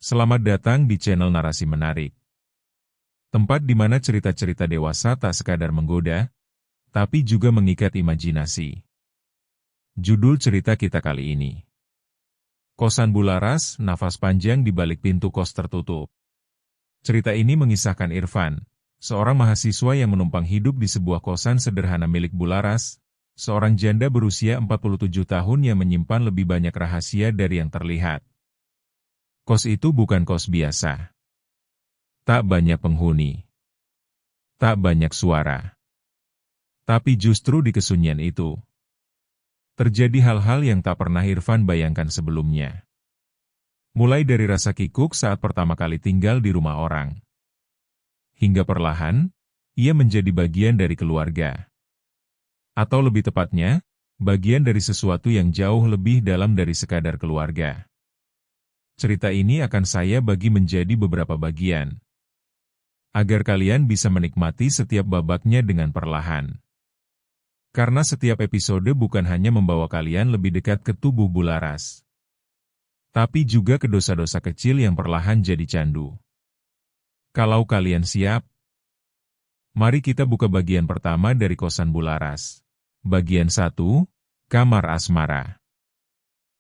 Selamat datang di channel Narasi Menarik. Tempat di mana cerita-cerita dewasa tak sekadar menggoda, tapi juga mengikat imajinasi. Judul cerita kita kali ini. Kosan Bularas, nafas panjang di balik pintu kos tertutup. Cerita ini mengisahkan Irfan, seorang mahasiswa yang menumpang hidup di sebuah kosan sederhana milik Bularas, seorang janda berusia 47 tahun yang menyimpan lebih banyak rahasia dari yang terlihat. Kos itu bukan kos biasa. Tak banyak penghuni. Tak banyak suara. Tapi justru di kesunyian itu, terjadi hal-hal yang tak pernah Irfan bayangkan sebelumnya. Mulai dari rasa kikuk saat pertama kali tinggal di rumah orang. Hingga perlahan, ia menjadi bagian dari keluarga. Atau lebih tepatnya, bagian dari sesuatu yang jauh lebih dalam dari sekadar keluarga. Cerita ini akan saya bagi menjadi beberapa bagian, agar kalian bisa menikmati setiap babaknya dengan perlahan. Karena setiap episode bukan hanya membawa kalian lebih dekat ke tubuh Bularas, tapi juga ke dosa-dosa kecil yang perlahan jadi candu. Kalau kalian siap, mari kita buka bagian pertama dari kosan Bularas. Bagian 1, Kamar Asmara.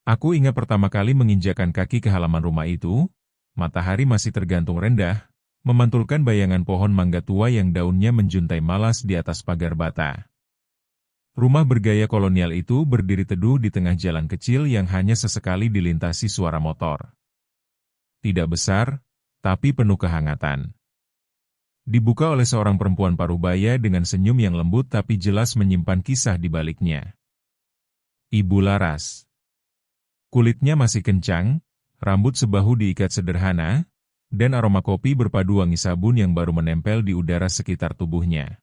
Aku ingat pertama kali menginjakkan kaki ke halaman rumah itu, matahari masih tergantung rendah, memantulkan bayangan pohon mangga tua yang daunnya menjuntai malas di atas pagar bata. Rumah bergaya kolonial itu berdiri teduh di tengah jalan kecil yang hanya sesekali dilintasi suara motor. Tidak besar, tapi penuh kehangatan. Dibuka oleh seorang perempuan parubaya dengan senyum yang lembut tapi jelas menyimpan kisah di baliknya. Ibu Laras. Kulitnya masih kencang, rambut sebahu diikat sederhana, dan aroma kopi berpadu wangi sabun yang baru menempel di udara sekitar tubuhnya.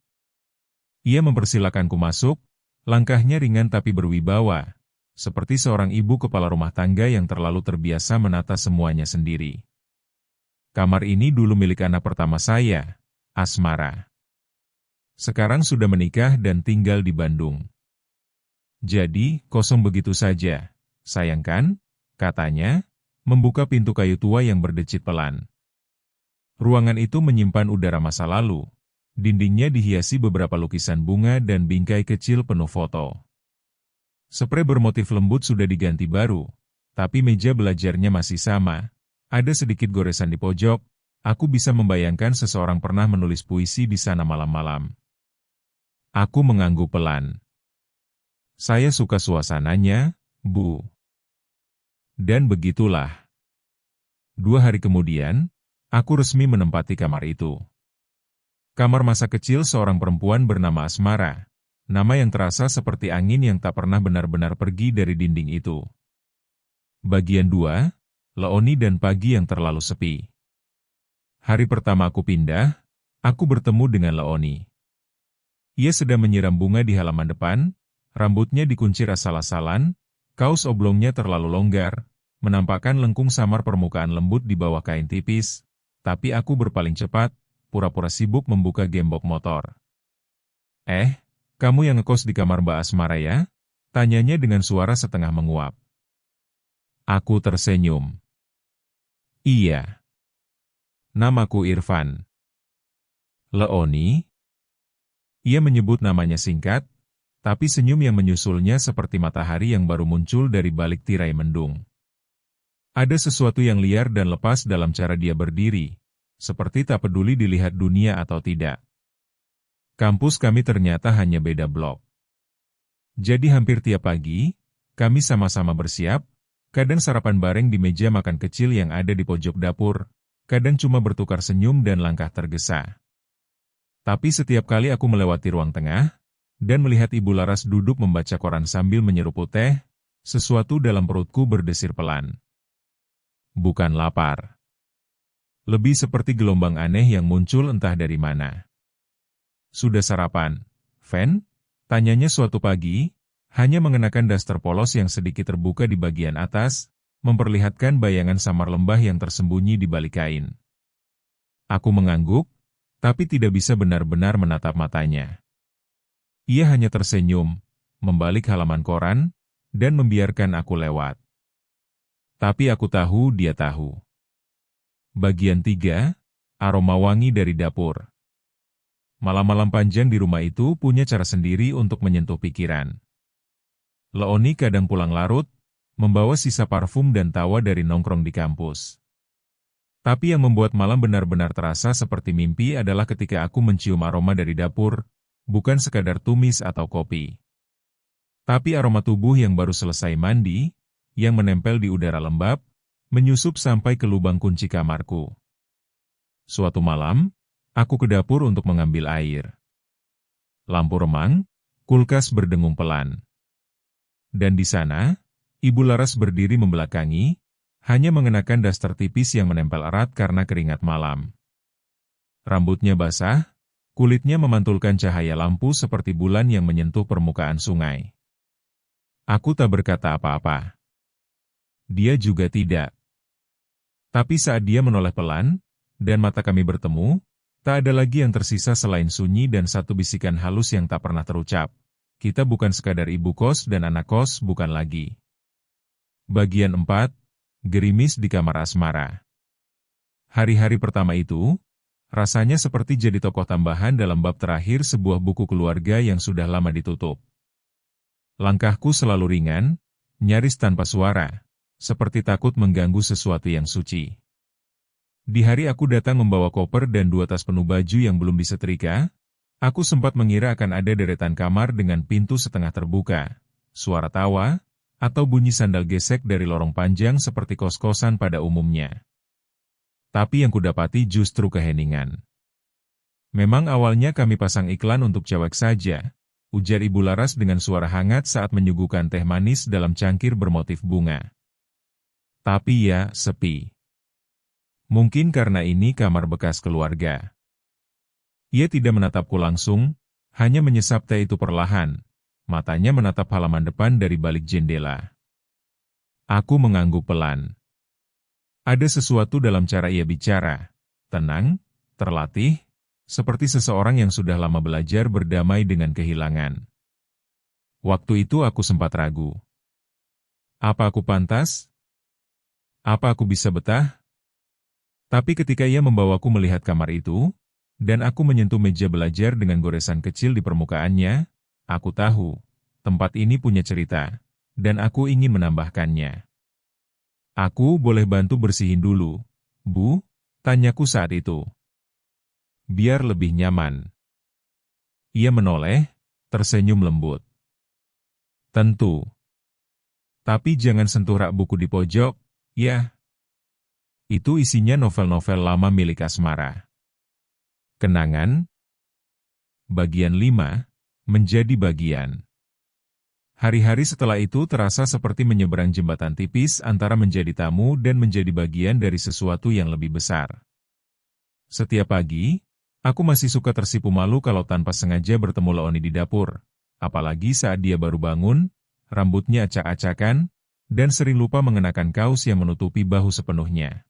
Ia mempersilakanku masuk, langkahnya ringan tapi berwibawa, seperti seorang ibu kepala rumah tangga yang terlalu terbiasa menata semuanya sendiri. Kamar ini dulu milik anak pertama saya, Asmara. Sekarang sudah menikah dan tinggal di Bandung. Jadi, kosong begitu saja. Sayang kan? Katanya, membuka pintu kayu tua yang berdecit pelan. Ruangan itu menyimpan udara masa lalu. Dindingnya dihiasi beberapa lukisan bunga dan bingkai kecil penuh foto. Sprei bermotif lembut sudah diganti baru, tapi meja belajarnya masih sama. Ada sedikit goresan di pojok, aku bisa membayangkan seseorang pernah menulis puisi di sana malam-malam. Aku mengangguk pelan. Saya suka suasananya, Bu. Dan begitulah. 2 hari kemudian, aku resmi menempati kamar itu. Kamar masa kecil seorang perempuan bernama Asmara, nama yang terasa seperti angin yang tak pernah benar-benar pergi dari dinding itu. Bagian 2, Leoni dan pagi yang terlalu sepi. Hari pertama aku pindah, aku bertemu dengan Leoni. Ia sedang menyiram bunga di halaman depan, rambutnya dikuncir asal-asalan, kaos oblongnya terlalu longgar, menampakkan lengkung samar permukaan lembut di bawah kain tipis, tapi aku berpaling cepat, pura-pura sibuk membuka gembok motor. Kamu yang ngekos di kamar Mbak Asmara ya? Tanyanya dengan suara setengah menguap. Aku tersenyum. Iya. Namaku Irfan. Leoni? Ia menyebut namanya singkat, tapi senyum yang menyusulnya seperti matahari yang baru muncul dari balik tirai mendung. Ada sesuatu yang liar dan lepas dalam cara dia berdiri, seperti tak peduli dilihat dunia atau tidak. Kampus kami ternyata hanya beda blok. Jadi hampir tiap pagi, kami sama-sama bersiap, kadang sarapan bareng di meja makan kecil yang ada di pojok dapur, kadang cuma bertukar senyum dan langkah tergesa. Tapi setiap kali aku melewati ruang tengah, dan melihat Ibu Laras duduk membaca koran sambil menyeruput teh, sesuatu dalam perutku berdesir pelan. Bukan lapar. Lebih seperti gelombang aneh yang muncul entah dari mana. Sudah sarapan, Fen? Tanyanya suatu pagi, hanya mengenakan daster polos yang sedikit terbuka di bagian atas, memperlihatkan bayangan samar lembah yang tersembunyi di balik kain. Aku mengangguk, tapi tidak bisa benar-benar menatap matanya. Ia hanya tersenyum, membalik halaman koran, dan membiarkan aku lewat. Tapi aku tahu dia tahu. Bagian 3, aroma wangi dari dapur. Malam-malam panjang di rumah itu punya cara sendiri untuk menyentuh pikiran. Leoni kadang pulang larut, membawa sisa parfum dan tawa dari nongkrong di kampus. Tapi yang membuat malam benar-benar terasa seperti mimpi adalah ketika aku mencium aroma dari dapur, bukan sekadar tumis atau kopi. Tapi aroma tubuh yang baru selesai mandi, yang menempel di udara lembab, menyusup sampai ke lubang kunci kamarku. Suatu malam, aku ke dapur untuk mengambil air. Lampu remang, kulkas berdengung pelan. Dan di sana, Ibu Laras berdiri membelakangi, hanya mengenakan daster tipis yang menempel erat karena keringat malam. Rambutnya basah, kulitnya memantulkan cahaya lampu seperti bulan yang menyentuh permukaan sungai. Aku tak berkata apa-apa. Dia juga tidak. Tapi saat dia menoleh pelan, dan mata kami bertemu, tak ada lagi yang tersisa selain sunyi dan satu bisikan halus yang tak pernah terucap. Kita bukan sekadar ibu kos dan anak kos, bukan lagi. Bagian 4. Gerimis di kamar asmara. Hari-hari pertama itu, rasanya seperti jadi tokoh tambahan dalam bab terakhir sebuah buku keluarga yang sudah lama ditutup. Langkahku selalu ringan, nyaris tanpa suara, seperti takut mengganggu sesuatu yang suci. Di hari aku datang membawa koper dan 2 tas penuh baju yang belum disetrika, aku sempat mengira akan ada deretan kamar dengan pintu setengah terbuka, suara tawa, atau bunyi sandal gesek dari lorong panjang seperti kos-kosan pada umumnya. Tapi yang kudapati justru keheningan. Memang awalnya kami pasang iklan untuk cewek saja, ujar Ibu Laras dengan suara hangat saat menyuguhkan teh manis dalam cangkir bermotif bunga. Tapi ya, sepi. Mungkin karena ini kamar bekas keluarga. Ia tidak menatapku langsung, hanya menyesap teh itu perlahan. Matanya menatap halaman depan dari balik jendela. Aku mengangguk pelan. Ada sesuatu dalam cara ia bicara, tenang, terlatih, seperti seseorang yang sudah lama belajar berdamai dengan kehilangan. Waktu itu aku sempat ragu. Apa aku pantas? Apa aku bisa betah? Tapi ketika ia membawaku melihat kamar itu, dan aku menyentuh meja belajar dengan goresan kecil di permukaannya, aku tahu, tempat ini punya cerita, dan aku ingin menambahkannya. Aku boleh bantu bersihin dulu, Bu? Tanyaku saat itu. Biar lebih nyaman. Ia menoleh, tersenyum lembut. Tentu. Tapi jangan sentuh rak buku di pojok, ya. Itu isinya novel-novel lama milik Asmara. Kenangan. Bagian 5. Menjadi bagian. Hari-hari setelah itu terasa seperti menyeberang jembatan tipis antara menjadi tamu dan menjadi bagian dari sesuatu yang lebih besar. Setiap pagi, aku masih suka tersipu malu kalau tanpa sengaja bertemu Leoni di dapur, apalagi saat dia baru bangun, rambutnya acak-acakan, dan sering lupa mengenakan kaos yang menutupi bahu sepenuhnya.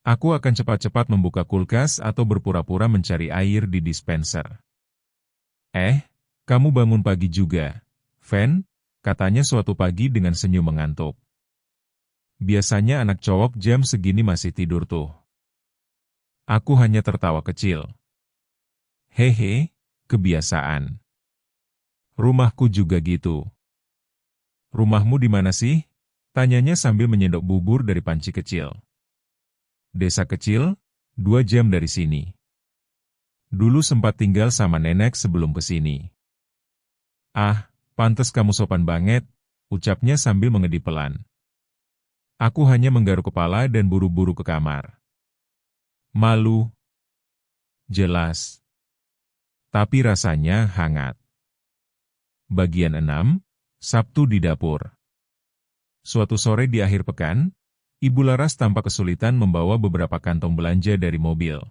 Aku akan cepat-cepat membuka kulkas atau berpura-pura mencari air di dispenser. Kamu bangun pagi juga, Fen, katanya suatu pagi dengan senyum mengantuk. Biasanya anak cowok jam segini masih tidur tuh. Aku hanya tertawa kecil. Hehe, kebiasaan. Rumahku juga gitu. Rumahmu di mana sih? Tanyanya sambil menyendok bubur dari panci kecil. Desa kecil, 2 jam dari sini. Dulu sempat tinggal sama nenek sebelum ke sini. Ah, pantes kamu sopan banget, ucapnya sambil mengedip pelan. Aku hanya menggaruk kepala dan buru-buru ke kamar. Malu. Jelas. Tapi rasanya hangat. Bagian 6, Sabtu di dapur. Suatu sore di akhir pekan, Ibu Laras tampak kesulitan membawa beberapa kantong belanja dari mobil.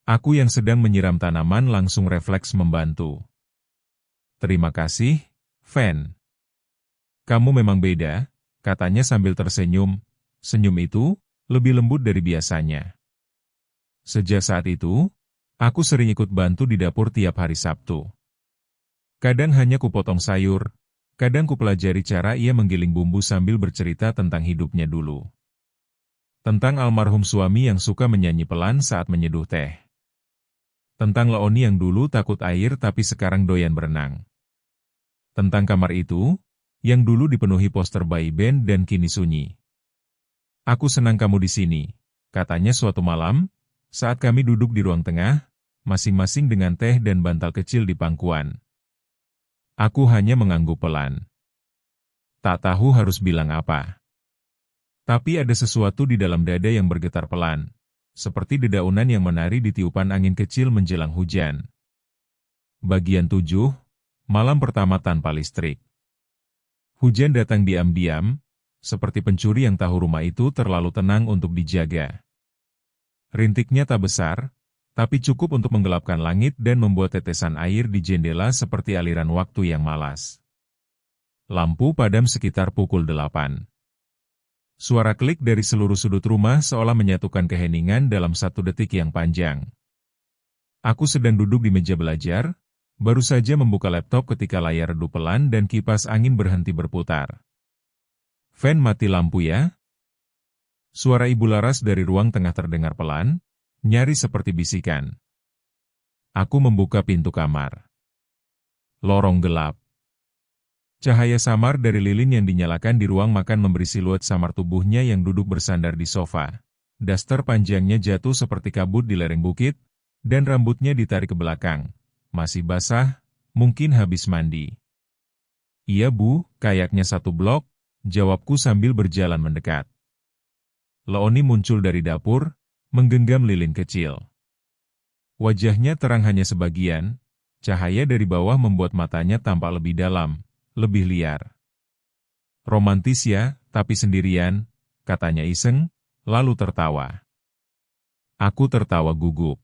Aku yang sedang menyiram tanaman langsung refleks membantu. Terima kasih, Fen. Kamu memang beda, katanya sambil tersenyum. Senyum itu lebih lembut dari biasanya. Sejak saat itu, aku sering ikut bantu di dapur tiap hari Sabtu. Kadang hanya kupotong sayur, kadang kupelajari cara ia menggiling bumbu sambil bercerita tentang hidupnya dulu. Tentang almarhum suami yang suka menyanyi pelan saat menyeduh teh. Tentang Leoni yang dulu takut air tapi sekarang doyan berenang. Tentang kamar itu, yang dulu dipenuhi poster boy band dan kini sunyi. Aku senang kamu di sini, katanya suatu malam, saat kami duduk di ruang tengah, masing-masing dengan teh dan bantal kecil di pangkuan. Aku hanya mengangguk pelan. Tak tahu harus bilang apa. Tapi ada sesuatu di dalam dada yang bergetar pelan, seperti dedaunan yang menari di tiupan angin kecil menjelang hujan. Bagian 7, malam pertama tanpa listrik. Hujan datang diam-diam, seperti pencuri yang tahu rumah itu terlalu tenang untuk dijaga. Rintiknya tak besar, tapi cukup untuk menggelapkan langit dan membuat tetesan air di jendela seperti aliran waktu yang malas. Lampu padam sekitar pukul 8. Suara klik dari seluruh sudut rumah seolah menyatukan keheningan dalam 1 detik yang panjang. Aku sedang duduk di meja belajar, baru saja membuka laptop ketika layar redup pelan dan kipas angin berhenti berputar. "Fan mati lampu ya?" Suara Ibu Laras dari ruang tengah terdengar pelan, nyaris seperti bisikan. Aku membuka pintu kamar. Lorong gelap. Cahaya samar dari lilin yang dinyalakan di ruang makan memberi siluet samar tubuhnya yang duduk bersandar di sofa. Daster panjangnya jatuh seperti kabut di lereng bukit, dan rambutnya ditarik ke belakang. Masih basah, mungkin habis mandi. "Iya Bu, kayaknya 1 blok," jawabku sambil berjalan mendekat. Leoni muncul dari dapur, menggenggam lilin kecil. Wajahnya terang hanya sebagian, cahaya dari bawah membuat matanya tampak lebih dalam, lebih liar. "Romantis ya, tapi sendirian," katanya iseng, lalu tertawa. Aku tertawa gugup.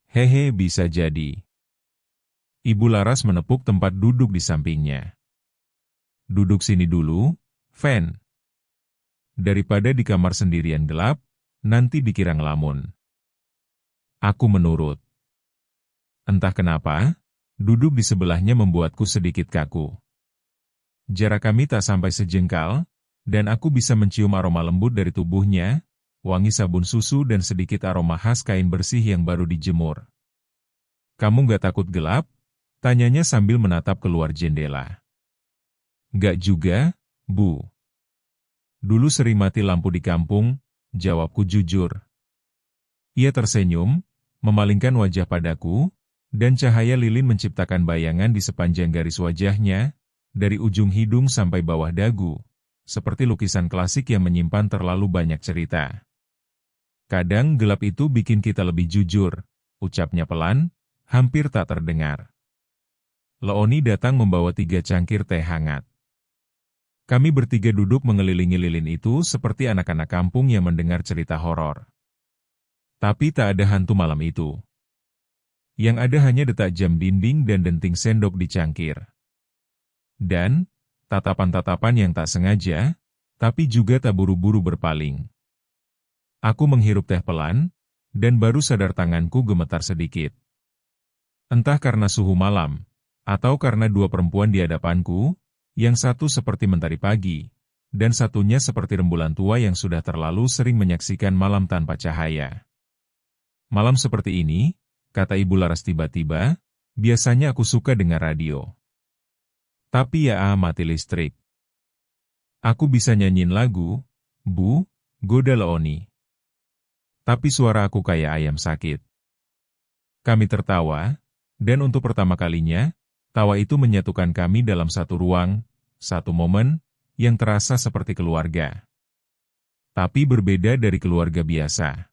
"Hehe, bisa jadi." Ibu Laras menepuk tempat duduk di sampingnya. "Duduk sini dulu, Fan. Daripada di kamar sendirian gelap, nanti dikira ngelamun." Aku menurut. Entah kenapa, duduk di sebelahnya membuatku sedikit kaku. Jarak kami tak sampai sejengkal, dan aku bisa mencium aroma lembut dari tubuhnya, wangi sabun susu dan sedikit aroma khas kain bersih yang baru dijemur. "Kamu nggak takut gelap?" tanyanya sambil menatap keluar jendela. "Nggak juga, Bu. Dulu sering mati lampu di kampung," jawabku jujur. Ia tersenyum, memalingkan wajah padaku, dan cahaya lilin menciptakan bayangan di sepanjang garis wajahnya, dari ujung hidung sampai bawah dagu, seperti lukisan klasik yang menyimpan terlalu banyak cerita. "Kadang gelap itu bikin kita lebih jujur," ucapnya pelan, hampir tak terdengar. Leoni datang membawa 3 cangkir teh hangat. Kami bertiga duduk mengelilingi lilin itu seperti anak-anak kampung yang mendengar cerita horor. Tapi tak ada hantu malam itu. Yang ada hanya detak jam dinding dan denting sendok di cangkir. Dan, tatapan-tatapan yang tak sengaja, tapi juga tak buru-buru berpaling. Aku menghirup teh pelan, dan baru sadar tanganku gemetar sedikit. Entah karena suhu malam, atau karena 2 perempuan di hadapanku, yang satu seperti mentari pagi, dan satunya seperti rembulan tua yang sudah terlalu sering menyaksikan malam tanpa cahaya. "Malam seperti ini," kata Ibu Laras tiba-tiba, "biasanya aku suka dengar radio. Tapi ya mati listrik. Aku bisa nyanyiin lagu, Bu, goda Leoni. Tapi suara aku kayak ayam sakit." Kami tertawa, dan untuk pertama kalinya, tawa itu menyatukan kami dalam satu ruang, satu momen, yang terasa seperti keluarga. Tapi berbeda dari keluarga biasa.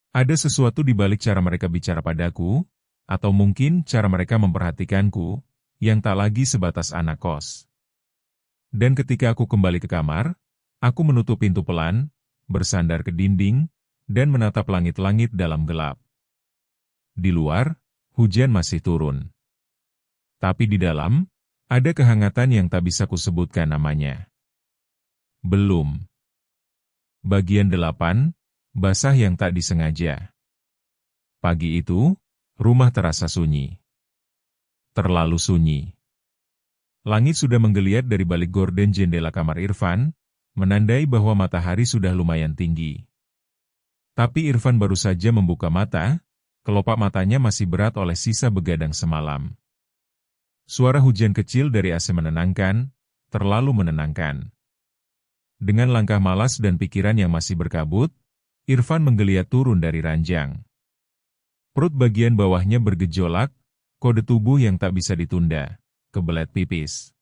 Ada sesuatu di balik cara mereka bicara padaku, atau mungkin cara mereka memperhatikanku, yang tak lagi sebatas anak kos. Dan ketika aku kembali ke kamar, aku menutup pintu pelan, bersandar ke dinding, dan menatap langit-langit dalam gelap. Di luar, hujan masih turun. Tapi di dalam, ada kehangatan yang tak bisa kusebutkan namanya. Belum. Bagian 8, basah yang tak disengaja. Pagi itu, rumah terasa sunyi. Terlalu sunyi. Langit sudah menggeliat dari balik gorden jendela kamar Irfan, menandai bahwa matahari sudah lumayan tinggi. Tapi Irfan baru saja membuka mata, kelopak matanya masih berat oleh sisa begadang semalam. Suara hujan kecil dari AC menenangkan, terlalu menenangkan. Dengan langkah malas dan pikiran yang masih berkabut, Irfan menggeliat turun dari ranjang. Perut bagian bawahnya bergejolak, kode tubuh yang tak bisa ditunda, kebelet pipis.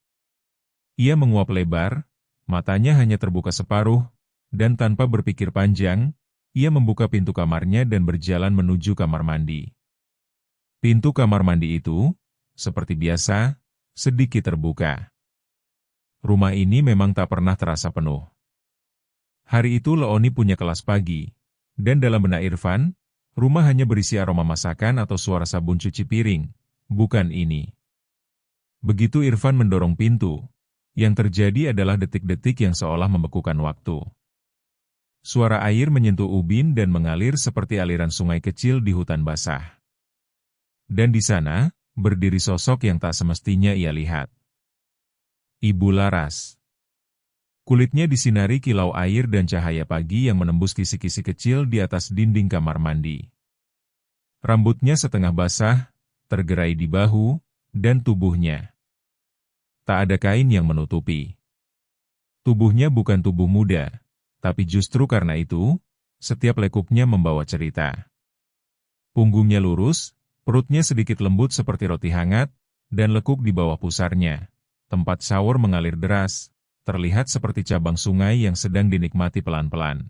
Ia menguap lebar, matanya hanya terbuka separuh, dan tanpa berpikir panjang, ia membuka pintu kamarnya dan berjalan menuju kamar mandi. Pintu kamar mandi itu, seperti biasa, sedikit terbuka. Rumah ini memang tak pernah terasa penuh. Hari itu Leoni punya kelas pagi, dan dalam benak Irfan, rumah hanya berisi aroma masakan atau suara sabun cuci piring, bukan ini. Begitu Irfan mendorong pintu, yang terjadi adalah detik-detik yang seolah membekukan waktu. Suara air menyentuh ubin dan mengalir seperti aliran sungai kecil di hutan basah. Dan di sana, berdiri sosok yang tak semestinya ia lihat. Ibu Laras. Kulitnya disinari kilau air dan cahaya pagi yang menembus kisi-kisi kecil di atas dinding kamar mandi. Rambutnya setengah basah, tergerai di bahu, dan tubuhnya. Tak ada kain yang menutupi. Tubuhnya bukan tubuh muda, tapi justru karena itu, setiap lekuknya membawa cerita. Punggungnya lurus, perutnya sedikit lembut seperti roti hangat, dan lekuk di bawah pusarnya. Tempat shower mengalir deras, terlihat seperti cabang sungai yang sedang dinikmati pelan-pelan.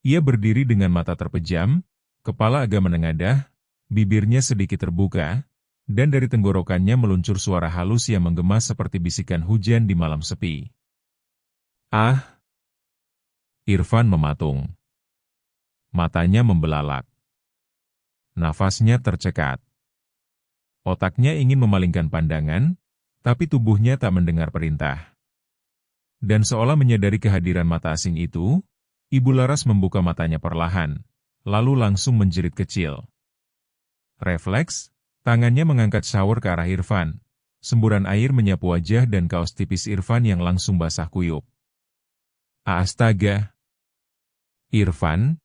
Ia berdiri dengan mata terpejam, kepala agak menengadah, bibirnya sedikit terbuka, dan dari tenggorokannya meluncur suara halus yang menggema seperti bisikan hujan di malam sepi. Ah! Irfan mematung. Matanya membelalak. Nafasnya tercekat. Otaknya ingin memalingkan pandangan, tapi tubuhnya tak mendengar perintah. Dan seolah menyadari kehadiran mata asing itu, Ibu Laras membuka matanya perlahan, lalu langsung menjerit kecil. Refleks, tangannya mengangkat shower ke arah Irfan. Semburan air menyapu wajah dan kaos tipis Irfan yang langsung basah kuyup. Astaga! Irfan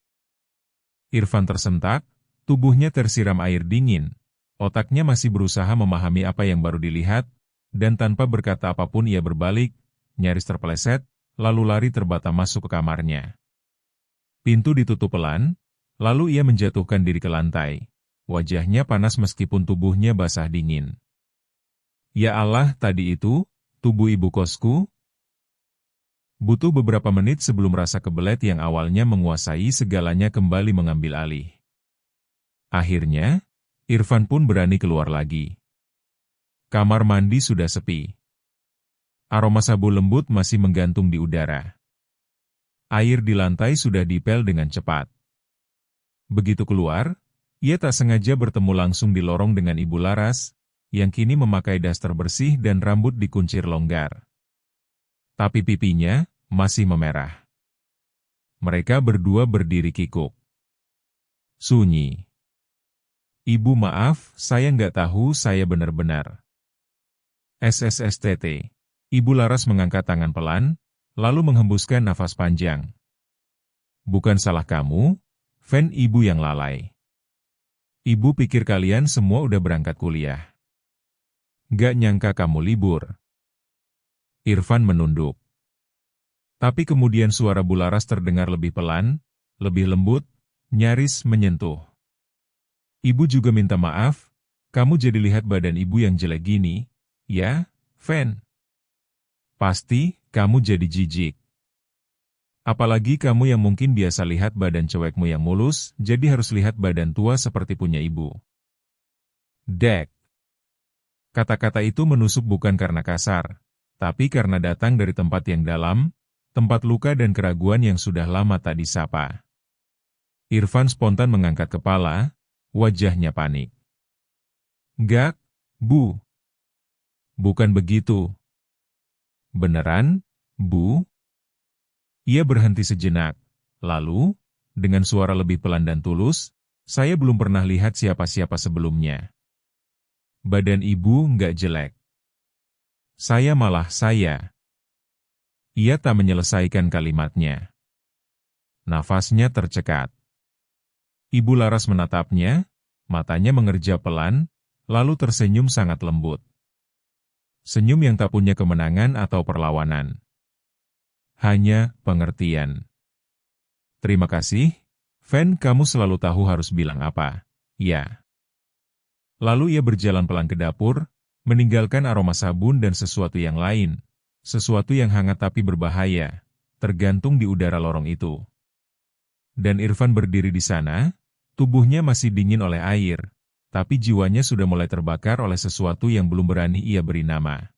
tersentak, tubuhnya tersiram air dingin, otaknya masih berusaha memahami apa yang baru dilihat, dan tanpa berkata apapun ia berbalik, nyaris terpeleset, lalu lari terbata masuk ke kamarnya. Pintu ditutup pelan, lalu ia menjatuhkan diri ke lantai. Wajahnya panas meskipun tubuhnya basah dingin. Ya Allah, tadi itu, tubuh ibu kosku? Butuh beberapa menit sebelum rasa kebelet yang awalnya menguasai segalanya kembali mengambil alih. Akhirnya, Irfan pun berani keluar lagi. Kamar mandi sudah sepi. Aroma sabun lembut masih menggantung di udara. Air di lantai sudah dipel dengan cepat. Begitu keluar, ia tak sengaja bertemu langsung di lorong dengan Ibu Laras, yang kini memakai daster bersih dan rambut dikuncir longgar. Tapi pipinya masih memerah. Mereka berdua berdiri kikuk. Sunyi. Ibu maaf, saya nggak tahu saya benar-benar. SSSTT. Ibu Laras mengangkat tangan pelan, lalu menghembuskan nafas panjang. Bukan salah kamu, fan ibu yang lalai. Ibu pikir kalian semua udah berangkat kuliah. Nggak nyangka kamu libur. Irfan menunduk. Tapi kemudian suara Bu Laras terdengar lebih pelan, lebih lembut, nyaris menyentuh. Ibu juga minta maaf, kamu jadi lihat badan ibu yang jelek gini, ya, Fan? Pasti, kamu jadi jijik. Apalagi kamu yang mungkin biasa lihat badan cewekmu yang mulus, jadi harus lihat badan tua seperti punya ibu. Dek. Kata-kata itu menusuk bukan karena kasar, tapi karena datang dari tempat yang dalam, tempat luka dan keraguan yang sudah lama tak disapa. Irfan spontan mengangkat kepala, wajahnya panik. Enggak, Bu. Bukan begitu. Beneran, Bu? Ia berhenti sejenak, lalu, dengan suara lebih pelan dan tulus, saya belum pernah lihat siapa-siapa sebelumnya. Badan ibu nggak jelek. Saya. Ia tak menyelesaikan kalimatnya. Nafasnya tercekat. Ibu Laras menatapnya, matanya mengerja pelan, lalu tersenyum sangat lembut. Senyum yang tak punya kemenangan atau perlawanan. Hanya pengertian. Terima kasih, Fen, kamu selalu tahu harus bilang apa. Ya. Lalu ia berjalan pelan ke dapur, meninggalkan aroma sabun dan sesuatu yang lain. Sesuatu yang hangat tapi berbahaya, tergantung di udara lorong itu. Dan Irfan berdiri di sana, tubuhnya masih dingin oleh air, tapi jiwanya sudah mulai terbakar oleh sesuatu yang belum berani ia beri nama.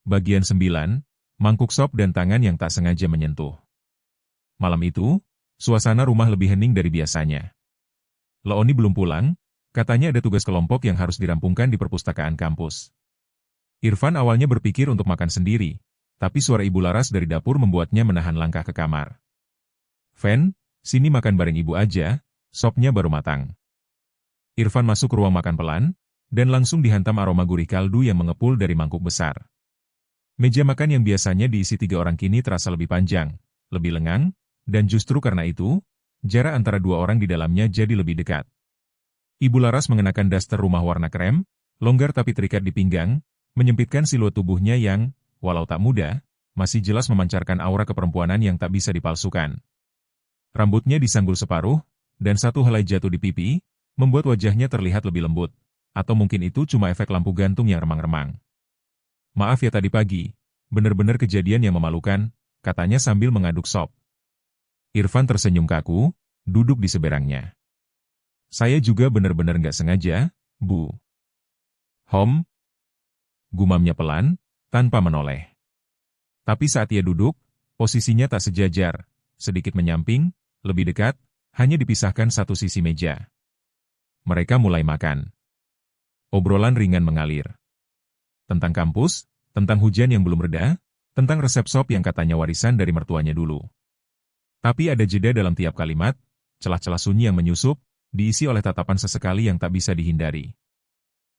Bagian 9, mangkuk sop dan tangan yang tak sengaja menyentuh. Malam itu, suasana rumah lebih hening dari biasanya. Leoni belum pulang, katanya ada tugas kelompok yang harus dirampungkan di perpustakaan kampus. Irfan awalnya berpikir untuk makan sendiri, tapi suara Ibu Laras dari dapur membuatnya menahan langkah ke kamar. Fen, sini makan bareng ibu aja, sopnya baru matang. Irfan masuk ke ruang makan pelan, dan langsung dihantam aroma gurih kaldu yang mengepul dari mangkuk besar. Meja makan yang biasanya diisi 3 orang kini terasa lebih panjang, lebih lengang, dan justru karena itu, jarak antara 2 orang di dalamnya jadi lebih dekat. Ibu Laras mengenakan daster rumah warna krem, longgar tapi terikat di pinggang, menyempitkan siluet tubuhnya yang, walau tak muda, masih jelas memancarkan aura keperempuanan yang tak bisa dipalsukan. Rambutnya disanggul separuh, dan satu helai jatuh di pipi, membuat wajahnya terlihat lebih lembut. Atau mungkin itu cuma efek lampu gantung yang remang-remang. Maaf ya tadi pagi, benar-benar kejadian yang memalukan, katanya sambil mengaduk sop. Irfan tersenyum kaku, duduk di seberangnya. Saya juga benar-benar nggak sengaja, Bu. Hom, gumamnya pelan, tanpa menoleh. Tapi saat ia duduk, posisinya tak sejajar, sedikit menyamping, lebih dekat, hanya dipisahkan satu sisi meja. Mereka mulai makan. Obrolan ringan mengalir. Tentang kampus, tentang hujan yang belum reda, tentang resep sop yang katanya warisan dari mertuanya dulu. Tapi ada jeda dalam tiap kalimat, celah-celah sunyi yang menyusup, diisi oleh tatapan sesekali yang tak bisa dihindari.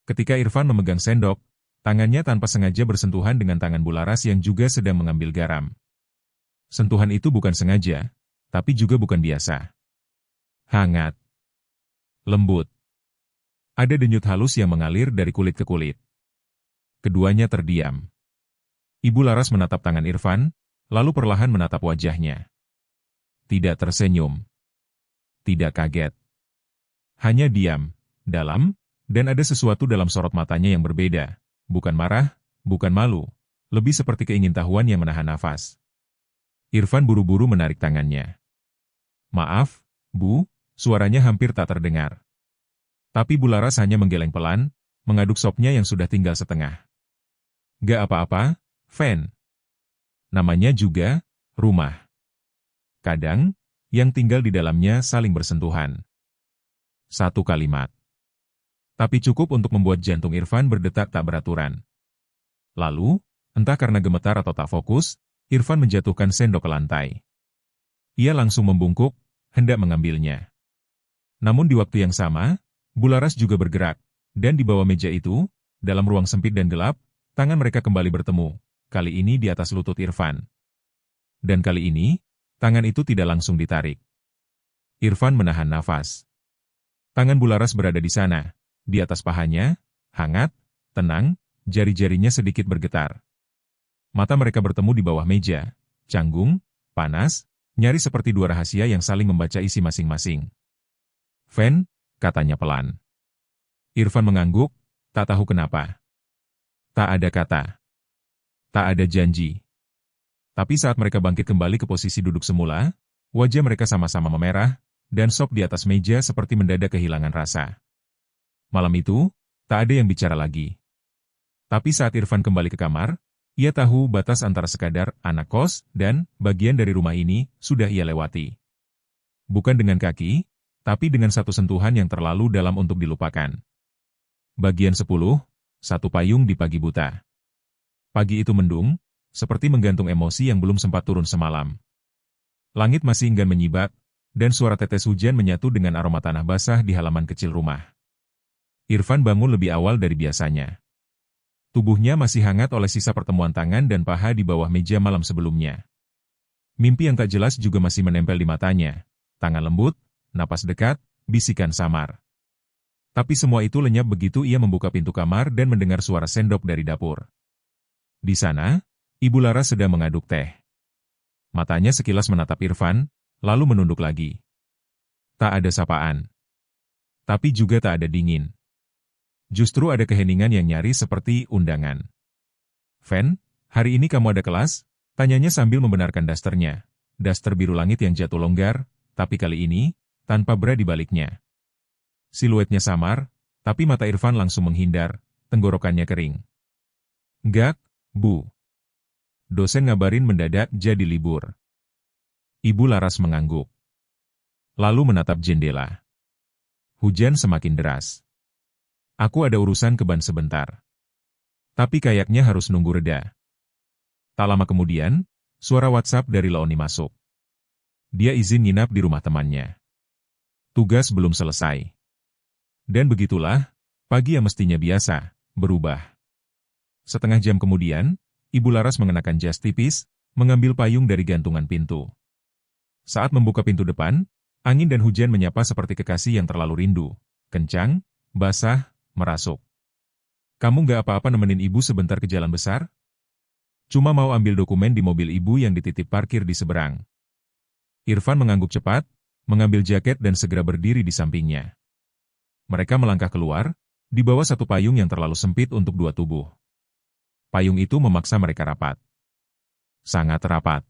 Ketika Irfan memegang sendok, tangannya tanpa sengaja bersentuhan dengan tangan Bu Laras yang juga sedang mengambil garam. Sentuhan itu bukan sengaja, tapi juga bukan biasa. Hangat. Lembut. Ada denyut halus yang mengalir dari kulit ke kulit. Keduanya terdiam. Ibu Laras menatap tangan Irfan, lalu perlahan menatap wajahnya. Tidak tersenyum. Tidak kaget. Hanya diam, dalam, dan ada sesuatu dalam sorot matanya yang berbeda. Bukan marah, bukan malu, lebih seperti keingintahuan yang menahan nafas. Irfan buru-buru menarik tangannya. Maaf, Bu, suaranya hampir tak terdengar. Tapi Bu Laras hanya menggeleng pelan, mengaduk sopnya yang sudah tinggal setengah. Gak apa-apa, Fen. Namanya juga, rumah. Kadang, yang tinggal di dalamnya saling bersentuhan. Satu kalimat. Tapi cukup untuk membuat jantung Irfan berdetak tak beraturan. Lalu, entah karena gemetar atau tak fokus, Irfan menjatuhkan sendok ke lantai. Ia langsung membungkuk, hendak mengambilnya. Namun di waktu yang sama, Bu Laras juga bergerak, dan di bawah meja itu, dalam ruang sempit dan gelap, tangan mereka kembali bertemu, kali ini di atas lutut Irfan. Dan kali ini, tangan itu tidak langsung ditarik. Irfan menahan nafas. Tangan Bu Laras berada di sana, di atas pahanya, hangat, tenang, jari-jarinya sedikit bergetar. Mata mereka bertemu di bawah meja, canggung, panas, nyaris seperti dua rahasia yang saling membaca isi masing-masing. Fen, katanya pelan. Irfan mengangguk, tak tahu kenapa. Tak ada kata. Tak ada janji. Tapi saat mereka bangkit kembali ke posisi duduk semula, wajah mereka sama-sama memerah, dan sop di atas meja seperti mendadak kehilangan rasa. Malam itu, tak ada yang bicara lagi. Tapi saat Irfan kembali ke kamar, ia tahu batas antara sekadar anak kos dan bagian dari rumah ini sudah ia lewati. Bukan dengan kaki, tapi dengan satu sentuhan yang terlalu dalam untuk dilupakan. Bagian 10, satu payung di pagi buta. Pagi itu mendung, seperti menggantung emosi yang belum sempat turun semalam. Langit masih enggan menyibak, dan suara tetes hujan menyatu dengan aroma tanah basah di halaman kecil rumah. Irfan bangun lebih awal dari biasanya. Tubuhnya masih hangat oleh sisa pertemuan tangan dan paha di bawah meja malam sebelumnya. Mimpi yang tak jelas juga masih menempel di matanya. Tangan lembut, napas dekat, bisikan samar. Tapi semua itu lenyap begitu ia membuka pintu kamar dan mendengar suara sendok dari dapur. Di sana, Ibu Laras sedang mengaduk teh. Matanya sekilas menatap Irfan, lalu menunduk lagi. Tak ada sapaan. Tapi juga tak ada dingin. Justru ada keheningan yang nyaris seperti undangan. "Fen, hari ini kamu ada kelas?" Tanyanya sambil membenarkan dasternya. Daster biru langit yang jatuh longgar, tapi kali ini, tanpa bra di baliknya. Siluetnya samar, tapi mata Irfan langsung menghindar, tenggorokannya kering. "Enggak, Bu. Dosen ngabarin mendadak jadi libur." Ibu Laras mengangguk. Lalu menatap jendela. Hujan semakin deras. "Aku ada urusan ke ban sebentar. Tapi kayaknya harus nunggu reda." Tak lama kemudian, suara WhatsApp dari Laoni masuk. Dia izin nginap di rumah temannya. Tugas belum selesai. Dan begitulah, pagi yang mestinya biasa, berubah. Setengah jam kemudian, Ibu Laras mengenakan jas tipis, mengambil payung dari gantungan pintu. Saat membuka pintu depan, angin dan hujan menyapa seperti kekasih yang terlalu rindu. Kencang, basah, merasuk. "Kamu nggak apa-apa nemenin ibu sebentar ke jalan besar? Cuma mau ambil dokumen di mobil ibu yang dititip parkir di seberang." Irfan mengangguk cepat, mengambil jaket dan segera berdiri di sampingnya. Mereka melangkah keluar, di bawah satu payung yang terlalu sempit untuk dua tubuh. Payung itu memaksa mereka rapat. Sangat rapat.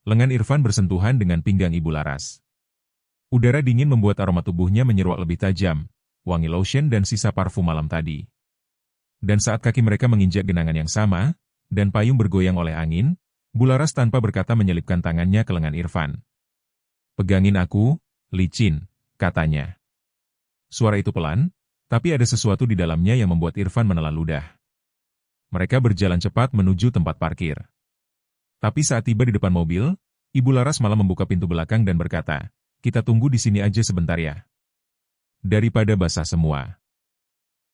Lengan Irfan bersentuhan dengan pinggang Ibu Laras. Udara dingin membuat aroma tubuhnya menyeruak lebih tajam, wangi lotion dan sisa parfum malam tadi. Dan saat kaki mereka menginjak genangan yang sama, dan payung bergoyang oleh angin, Bu Laras tanpa berkata menyelipkan tangannya ke lengan Irfan. "Pegangin aku, licin," katanya. Suara itu pelan, tapi ada sesuatu di dalamnya yang membuat Irfan menelan ludah. Mereka berjalan cepat menuju tempat parkir. Tapi saat tiba di depan mobil, Ibu Laras malah membuka pintu belakang dan berkata, "Kita tunggu di sini aja sebentar ya. Daripada basah semua."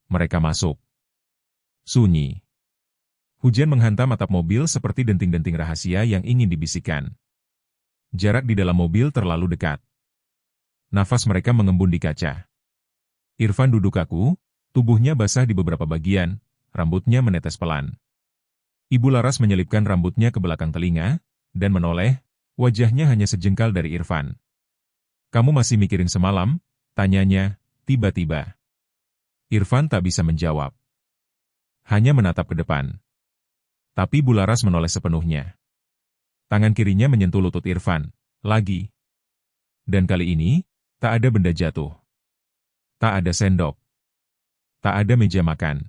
Mereka masuk. Sunyi. Hujan menghantam atap mobil seperti denting-denting rahasia yang ingin dibisikkan. Jarak di dalam mobil terlalu dekat. Nafas mereka mengembun di kaca. Irfan duduk kaku, tubuhnya basah di beberapa bagian, rambutnya menetes pelan. Ibu Laras menyelipkan rambutnya ke belakang telinga, dan menoleh, wajahnya hanya sejengkal dari Irfan. "Kamu masih mikirin semalam?" tanyanya, tiba-tiba. Irfan tak bisa menjawab. Hanya menatap ke depan. Tapi Bu Laras menoleh sepenuhnya. Tangan kirinya menyentuh lutut Irfan, lagi. Dan kali ini, tak ada benda jatuh. Tak ada sendok. Tak ada meja makan.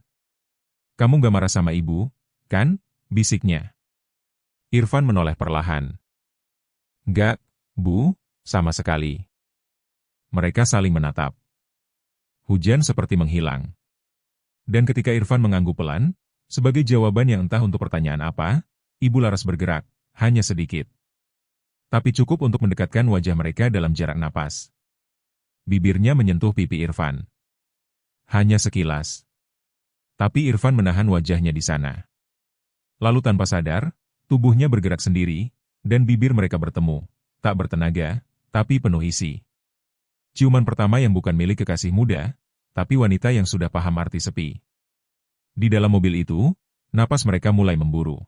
"Kamu gak marah sama ibu, kan?" bisiknya. Irfan menoleh perlahan. "Gak, Bu, sama sekali." Mereka saling menatap. Hujan seperti menghilang. Dan ketika Irfan mengangguk pelan, sebagai jawaban yang entah untuk pertanyaan apa, Ibu Laras bergerak, hanya sedikit. Tapi cukup untuk mendekatkan wajah mereka dalam jarak napas. Bibirnya menyentuh pipi Irfan. Hanya sekilas. Tapi Irfan menahan wajahnya di sana. Lalu tanpa sadar, tubuhnya bergerak sendiri, dan bibir mereka bertemu, tak bertenaga, tapi penuh isi. Ciuman pertama yang bukan milik kekasih muda, tapi wanita yang sudah paham arti sepi. Di dalam mobil itu, napas mereka mulai memburu.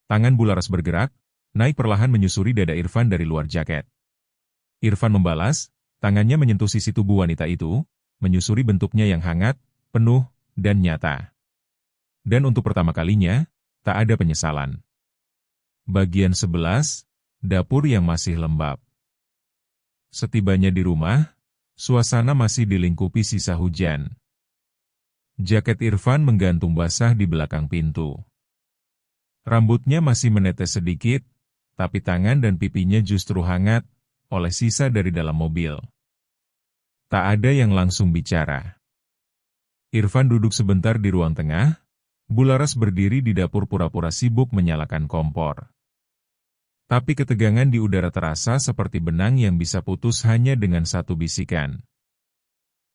Tangan Bu Laras bergerak, naik perlahan menyusuri dada Irfan dari luar jaket. Irfan membalas, tangannya menyentuh sisi tubuh wanita itu, menyusuri bentuknya yang hangat, penuh, dan nyata. Dan untuk pertama kalinya, tak ada penyesalan. Bagian 11, dapur yang masih lembab. Setibanya di rumah, suasana masih dilingkupi sisa hujan. Jaket Irfan menggantung basah di belakang pintu. Rambutnya masih menetes sedikit, tapi tangan dan pipinya justru hangat oleh sisa dari dalam mobil. Tak ada yang langsung bicara. Irfan duduk sebentar di ruang tengah, Bu Laras berdiri di dapur pura-pura sibuk menyalakan kompor. Tapi ketegangan di udara terasa seperti benang yang bisa putus hanya dengan satu bisikan.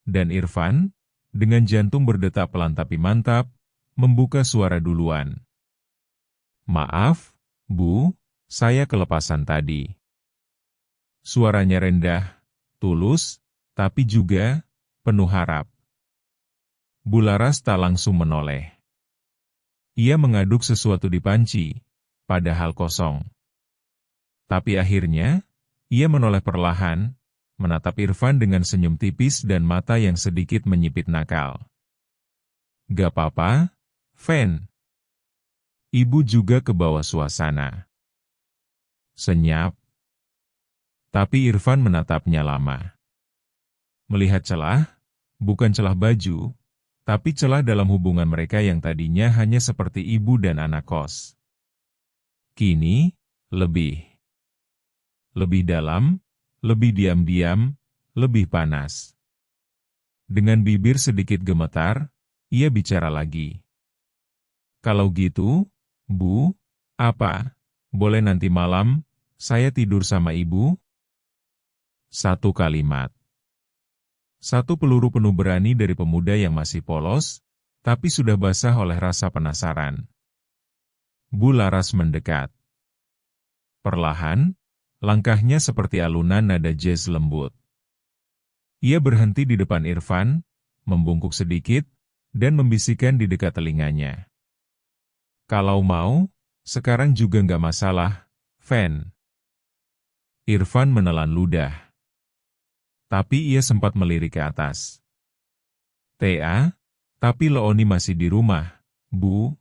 Dan Irfan, dengan jantung berdetak pelan tapi mantap, membuka suara duluan. "Maaf, Bu, saya kelepasan tadi." Suaranya rendah, tulus, tapi juga penuh harap. Bularas tak langsung menoleh. Ia mengaduk sesuatu di panci, padahal kosong. Tapi akhirnya, ia menoleh perlahan, menatap Irfan dengan senyum tipis dan mata yang sedikit menyipit nakal. "Gak apa-apa, Fen. Ibu juga ke bawah suasana." Senyap. Tapi Irfan menatapnya lama. Melihat celah, bukan celah baju, tapi celah dalam hubungan mereka yang tadinya hanya seperti ibu dan anak kos. Kini, lebih dalam, lebih diam-diam, lebih panas. Dengan bibir sedikit gemetar, ia bicara lagi. "Kalau gitu, Bu, apa, boleh nanti malam, saya tidur sama ibu?" Satu kalimat. Satu peluru penuh berani dari pemuda yang masih polos, tapi sudah basah oleh rasa penasaran. Bularas mendekat. Perlahan, langkahnya seperti alunan nada jazz lembut. Ia berhenti di depan Irfan, membungkuk sedikit, dan membisikkan di dekat telinganya. "Kalau mau, sekarang juga nggak masalah, Fen." Irfan menelan ludah. Tapi ia sempat melirik ke atas. "Ta, tapi Looni masih di rumah, Bu."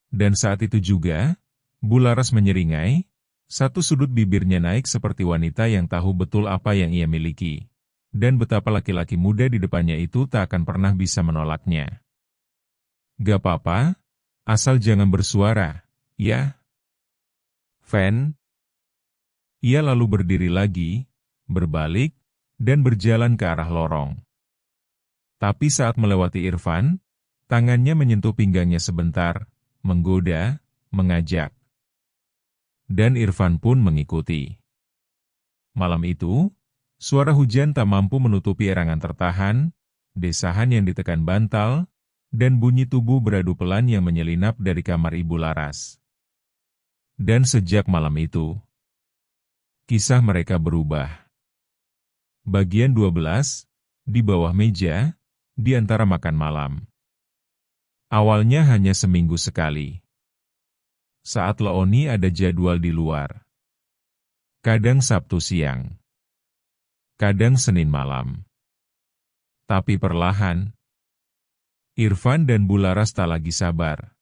Dan saat itu juga, Bularas menyeringai, satu sudut bibirnya naik seperti wanita yang tahu betul apa yang ia miliki, dan betapa laki-laki muda di depannya itu tak akan pernah bisa menolaknya. "Gak apa-apa, asal jangan bersuara, ya, Fen." Ia lalu berdiri lagi, berbalik, dan berjalan ke arah lorong. Tapi saat melewati Irfan, tangannya menyentuh pinggangnya sebentar, menggoda, mengajak. Dan Irfan pun mengikuti. Malam itu, suara hujan tak mampu menutupi erangan tertahan, desahan yang ditekan bantal, dan bunyi tubuh beradu pelan yang menyelinap dari kamar Ibu Laras. Dan sejak malam itu, kisah mereka berubah. Bagian 12, di bawah meja, di antara makan malam. Awalnya hanya seminggu sekali. Saat Looni ada jadwal di luar. Kadang Sabtu siang. Kadang Senin malam. Tapi perlahan, Irfan dan Bularas tak lagi sabar.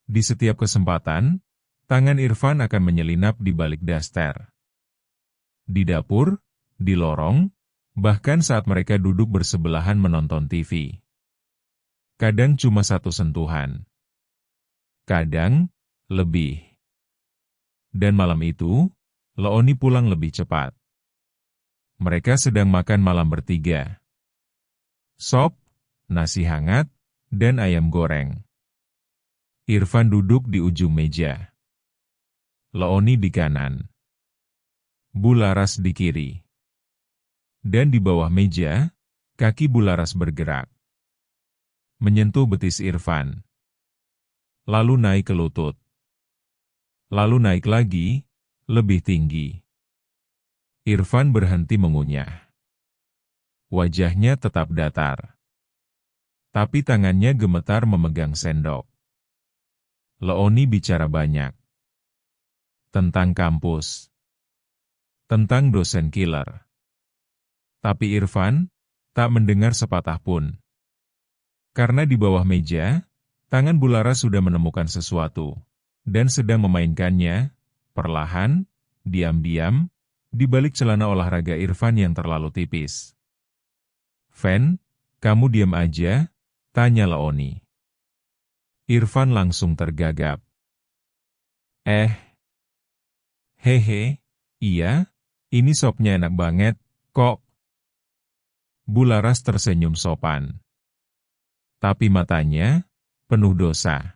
Di setiap kesempatan, tangan Irfan akan menyelinap di balik daster. Di dapur, di lorong, bahkan saat mereka duduk bersebelahan menonton TV. Kadang cuma satu sentuhan. Kadang, lebih. Dan malam itu, Looni pulang lebih cepat. Mereka sedang makan malam bertiga. Sop, nasi hangat, dan ayam goreng. Irfan duduk di ujung meja. Looni di kanan. Bularas di kiri. Dan di bawah meja, kaki Bularas bergerak. Menyentuh betis Irfan. Lalu naik ke lutut. Lalu naik lagi, lebih tinggi. Irfan berhenti mengunyah. Wajahnya tetap datar. Tapi tangannya gemetar memegang sendok. Looni bicara banyak. Tentang kampus. Tentang dosen killer. Tapi Irfan tak mendengar sepatah pun. Karena di bawah meja, tangan Bularas sudah menemukan sesuatu, dan sedang memainkannya, perlahan, diam-diam, di balik celana olahraga Irfan yang terlalu tipis. "Fen, kamu diam aja?" tanya Looni. Irfan langsung tergagap. Hehe, iya, ini sopnya enak banget, kok." Bularas tersenyum sopan. Tapi matanya penuh dosa.